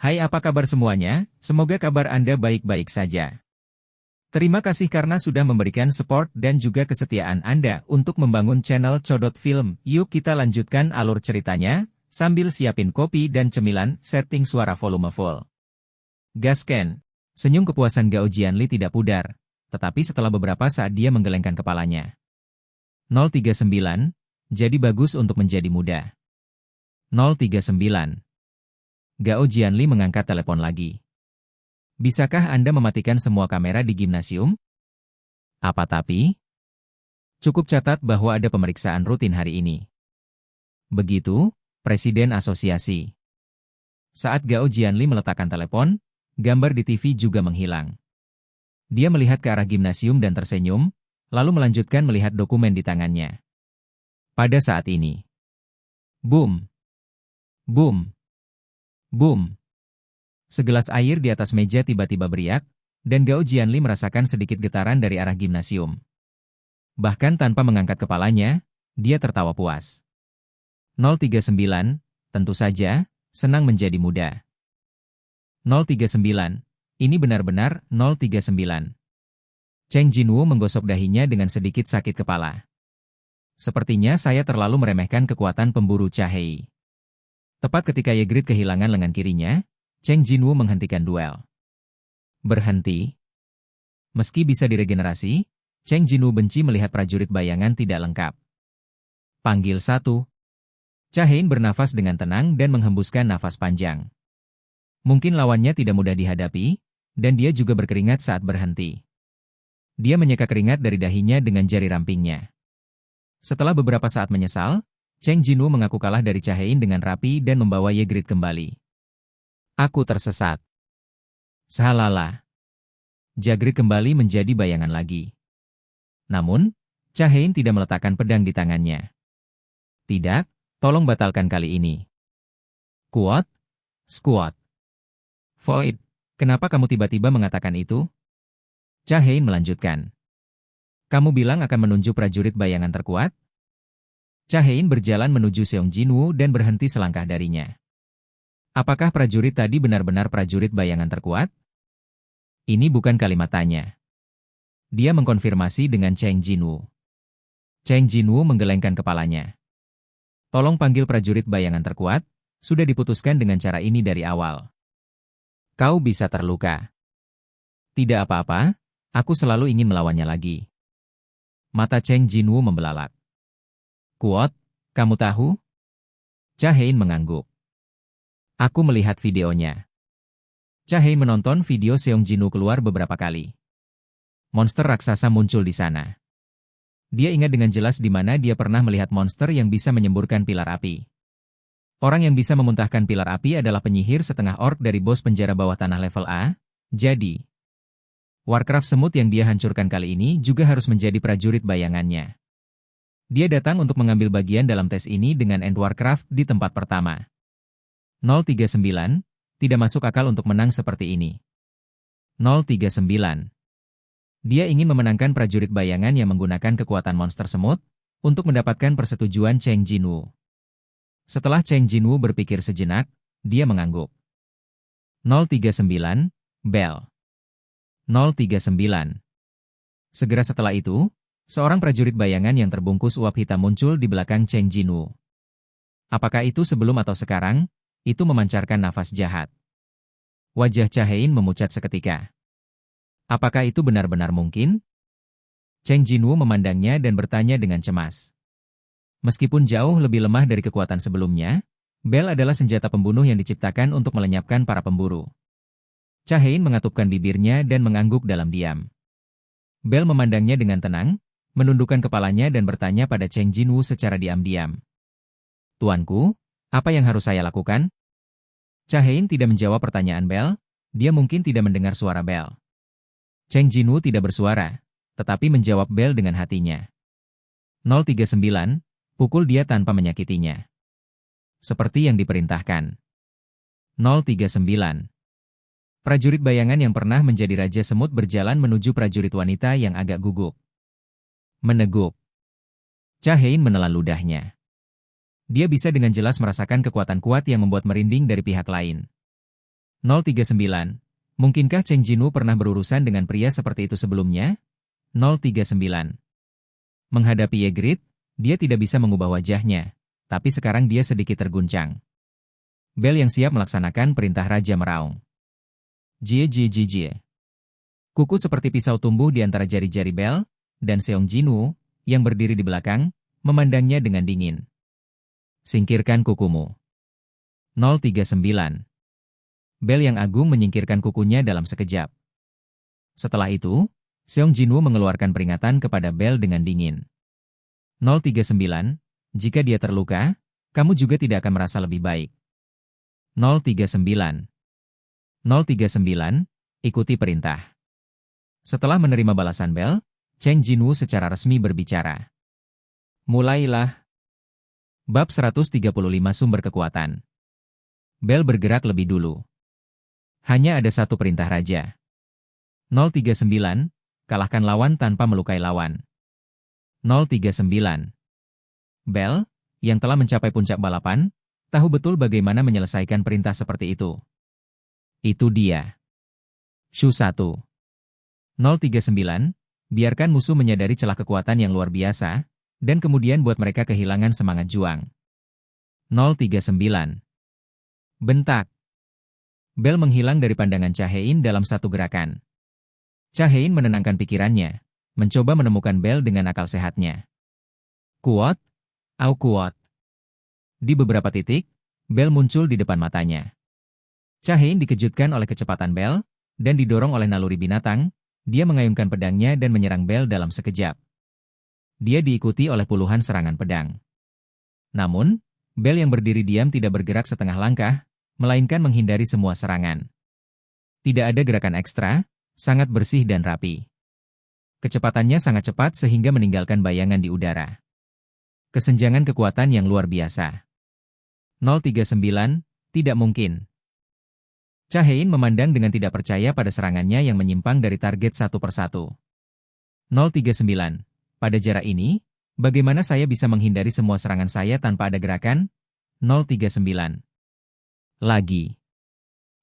Hai, apa kabar semuanya? Semoga kabar Anda baik-baik saja. Terima kasih karena sudah memberikan support dan juga kesetiaan Anda untuk membangun channel Codot Film. Yuk kita lanjutkan alur ceritanya, sambil siapin kopi dan cemilan, setting suara volume full. Gasken. Senyum kepuasan Gao Jianli tidak pudar, tetapi setelah beberapa saat dia menggelengkan kepalanya. 039, jadi bagus untuk menjadi muda. 039. Gao Jianli mengangkat telepon lagi. Bisakah Anda mematikan semua kamera di gimnasium? Apa tapi? Cukup catat bahwa ada pemeriksaan rutin hari ini. Begitu, Presiden Asosiasi. Saat Gao Jianli meletakkan telepon, gambar di TV juga menghilang. Dia melihat ke arah gimnasium dan tersenyum, lalu melanjutkan melihat dokumen di tangannya. Pada saat ini. Boom. Boom. Boom. Segelas air di atas meja tiba-tiba beriak, dan Gao Jianli merasakan sedikit getaran dari arah gimnasium. Bahkan tanpa mengangkat kepalanya, dia tertawa puas. 039, tentu saja, senang menjadi muda. 039, ini benar-benar 039. Cheng Jinwoo menggosok dahinya dengan sedikit sakit kepala. Sepertinya saya terlalu meremehkan kekuatan pemburu Cha-Hei. Tepat ketika Ygritte kehilangan lengan kirinya, Cheng Jinwoo menghentikan duel. Berhenti. Meski bisa diregenerasi, Cheng Jinwoo benci melihat prajurit bayangan tidak lengkap. Panggil 1. Cha-Hei bernafas dengan tenang dan menghembuskan nafas panjang. Mungkin lawannya tidak mudah dihadapi, dan dia juga berkeringat saat berhenti. Dia menyeka keringat dari dahinya dengan jari rampingnya. Setelah beberapa saat menyesal, Cheng Jinwoo mengaku kalah dari Cha-Hei dengan rapi dan membawa Ygritte kembali. Aku tersesat. Sahalala. Ygritte kembali menjadi bayangan lagi. Namun, Cha-Hei tidak meletakkan pedang di tangannya. Tidak, tolong batalkan kali ini. Kuat? Squat. Void, kenapa kamu tiba-tiba mengatakan itu? Cha-Hei melanjutkan. Kamu bilang akan menunjuk prajurit bayangan terkuat? Cha-Hei berjalan menuju Seong Jinwoo dan berhenti selangkah darinya. Apakah prajurit tadi benar-benar prajurit bayangan terkuat? Ini bukan kalimat tanya. Dia mengkonfirmasi dengan Cheng Jinwoo. Cheng Jinwoo menggelengkan kepalanya. Tolong panggil prajurit bayangan terkuat, sudah diputuskan dengan cara ini dari awal. Kau bisa terluka. Tidak apa-apa, aku selalu ingin melawannya lagi. Mata Cheng Jinwoo membelalak. Kuat, kamu tahu? Cha-Hei mengangguk. Aku melihat videonya. Cha-Hei menonton video Seong Jinwoo keluar beberapa kali. Monster raksasa muncul di sana. Dia ingat dengan jelas di mana dia pernah melihat monster yang bisa menyemburkan pilar api. Orang yang bisa memuntahkan pilar api adalah penyihir setengah orc dari bos penjara bawah tanah level A, jadi Warcraft semut yang dia hancurkan kali ini juga harus menjadi prajurit bayangannya. Dia datang untuk mengambil bagian dalam tes ini dengan End Warcraft di tempat pertama. 039, tidak masuk akal untuk menang seperti ini. 039. Dia ingin memenangkan prajurit bayangan yang menggunakan kekuatan monster semut, untuk mendapatkan persetujuan Cheng Jinwoo. Setelah Cheng Jinwoo berpikir sejenak, dia mengangguk. 039, bel. 039. Segera setelah itu, seorang prajurit bayangan yang terbungkus uap hitam muncul di belakang Cheng Jinwoo. Apakah itu sebelum atau sekarang? Itu memancarkan nafas jahat. Wajah Cha-Hei memucat seketika. Apakah itu benar-benar mungkin? Cheng Jinwoo memandangnya dan bertanya dengan cemas. Meskipun jauh lebih lemah dari kekuatan sebelumnya, bel adalah senjata pembunuh yang diciptakan untuk melenyapkan para pemburu. Cha-Hei mengatupkan bibirnya dan mengangguk dalam diam. Bel memandangnya dengan tenang, menundukkan kepalanya dan bertanya pada Cheng Jinwoo secara diam-diam. Tuanku, apa yang harus saya lakukan? Cha-Hei tidak menjawab pertanyaan Bel, dia mungkin tidak mendengar suara Bel. Cheng Jinwoo tidak bersuara, tetapi menjawab Bel dengan hatinya. 039, pukul dia tanpa menyakitinya. Seperti yang diperintahkan. 039. Prajurit bayangan yang pernah menjadi Raja Semut berjalan menuju prajurit wanita yang agak gugup. Meneguk. Cha-Hei menelan ludahnya. Dia bisa dengan jelas merasakan kekuatan kuat yang membuat merinding dari pihak lain. 039. Mungkinkah Cheng Jinwoo pernah berurusan dengan pria seperti itu sebelumnya? 039. Menghadapi Ygritte, dia tidak bisa mengubah wajahnya, tapi sekarang dia sedikit terguncang. Bel yang siap melaksanakan perintah Raja meraung. Jie jie jie jie. Kuku seperti pisau tumbuh di antara jari-jari Bel, dan Seong Jinwoo, yang berdiri di belakang, memandangnya dengan dingin. Singkirkan kukumu. 039. Bel yang agung menyingkirkan kukunya dalam sekejap. Setelah itu, Seong Jinwoo mengeluarkan peringatan kepada Bel dengan dingin. 039. Jika dia terluka, kamu juga tidak akan merasa lebih baik. 039. 039. Ikuti perintah. Setelah menerima balasan Bel, Cheng Jinwoo secara resmi berbicara. Mulailah. Bab 135 Sumber Kekuatan. Bel bergerak lebih dulu. Hanya ada satu perintah raja. 039. Kalahkan lawan tanpa melukai lawan. 039. Bel, yang telah mencapai puncak balapan, tahu betul bagaimana menyelesaikan perintah seperti itu. Itu dia. Shu 1. 039. Biarkan musuh menyadari celah kekuatan yang luar biasa, dan kemudian buat mereka kehilangan semangat juang. 039. Bentak. Bel menghilang dari pandangan Cha Hein dalam satu gerakan. Cha Hein menenangkan pikirannya, mencoba menemukan Bel dengan akal sehatnya. Kuat? Kuat. Di beberapa titik, Bel muncul di depan matanya. Cha Hein dikejutkan oleh kecepatan Bel, dan didorong oleh naluri binatang, dia mengayunkan pedangnya dan menyerang Bel dalam sekejap. Dia diikuti oleh puluhan serangan pedang. Namun, Bel yang berdiri diam tidak bergerak setengah langkah, melainkan menghindari semua serangan. Tidak ada gerakan ekstra, sangat bersih dan rapi. Kecepatannya sangat cepat sehingga meninggalkan bayangan di udara. Kesenjangan kekuatan yang luar biasa. 039, tidak mungkin. Cha Hein memandang dengan tidak percaya pada serangannya yang menyimpang dari target satu persatu. 039. Pada jarak ini, bagaimana saya bisa menghindari semua serangan saya tanpa ada gerakan? 039. Lagi.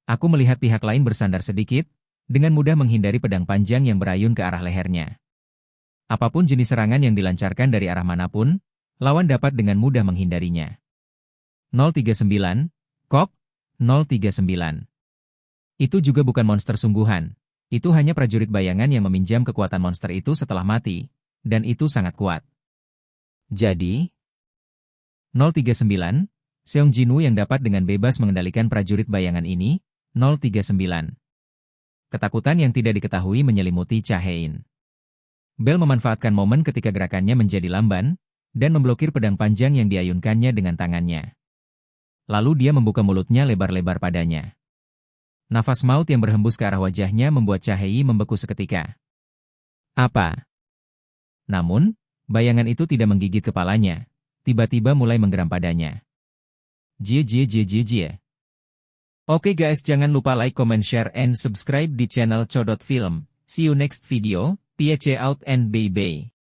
Aku melihat pihak lain bersandar sedikit, dengan mudah menghindari pedang panjang yang berayun ke arah lehernya. Apapun jenis serangan yang dilancarkan dari arah manapun, lawan dapat dengan mudah menghindarinya. 039. Kok? 039. Itu juga bukan monster sungguhan. Itu hanya prajurit bayangan yang meminjam kekuatan monster itu setelah mati, dan itu sangat kuat. Jadi, 039, Seong Jinwoo yang dapat dengan bebas mengendalikan prajurit bayangan ini, 039. Ketakutan yang tidak diketahui menyelimuti Cha Hein. Bel memanfaatkan momen ketika gerakannya menjadi lamban, dan memblokir pedang panjang yang diayunkannya dengan tangannya. Lalu dia membuka mulutnya lebar-lebar padanya. Nafas maut yang berhembus ke arah wajahnya membuat Cha Hein membeku seketika. Apa? Namun, bayangan itu tidak menggigit kepalanya, tiba-tiba mulai menggeram padanya. Jie jie jie jie jie. Oke guys, jangan lupa like, comment, share, and subscribe di channel Codot Film. See you next video, PH out and bye-bye.